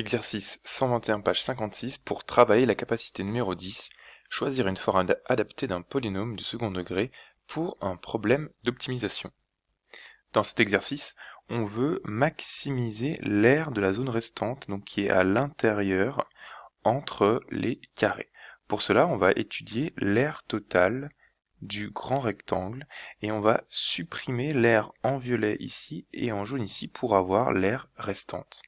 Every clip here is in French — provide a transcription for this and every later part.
Exercice 121, page 56, pour travailler la capacité numéro 10, choisir une forme adaptée d'un polynôme du second degré pour un problème d'optimisation. Dans cet exercice, on veut maximiser l'aire de la zone restante, donc qui est à l'intérieur entre les carrés. Pour cela, on va étudier l'aire totale du grand rectangle et on va supprimer l'aire en violet ici et en jaune ici pour avoir l'aire restante.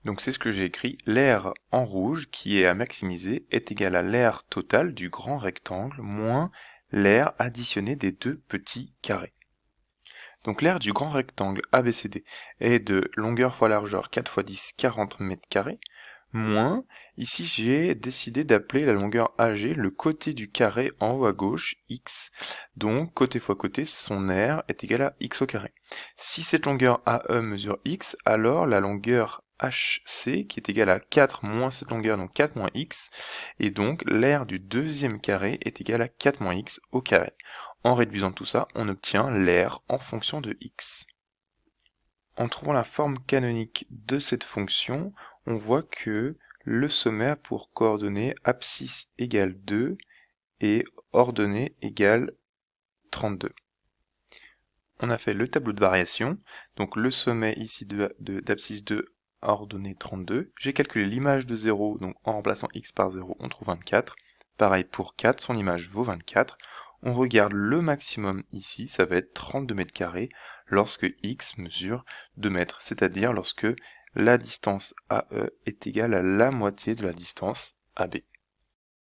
Donc c'est ce que j'ai écrit, l'aire en rouge, qui est à maximiser, est égal à l'aire totale du grand rectangle moins l'aire additionnée des deux petits carrés. Donc l'aire du grand rectangle ABCD est de longueur fois largeur 4 fois 10, 40 mètres carrés, moins, ici j'ai décidé d'appeler la longueur AG le côté du carré en haut à gauche, x, donc côté fois côté, son aire est égal à x au carré. Si cette longueur AE mesure x, alors la longueur HC, qui est égale à 4 moins cette longueur, donc 4 moins x, et donc l'aire du deuxième carré est égale à 4 moins x au carré. En réduisant tout ça, on obtient l'aire en fonction de x. En trouvant la forme canonique de cette fonction, on voit que le sommet a pour coordonnées abscisse égale 2 et ordonnée égale 32. On a fait le tableau de variation, donc le sommet ici d'abscisse 2 ordonnée 32. J'ai calculé l'image de 0, donc en remplaçant x par 0, on trouve 24. Pareil pour 4, son image vaut 24. On regarde le maximum ici, ça va être 32 mètres carrés lorsque x mesure 2 mètres, c'est-à-dire lorsque la distance AE est égale à la moitié de la distance AB.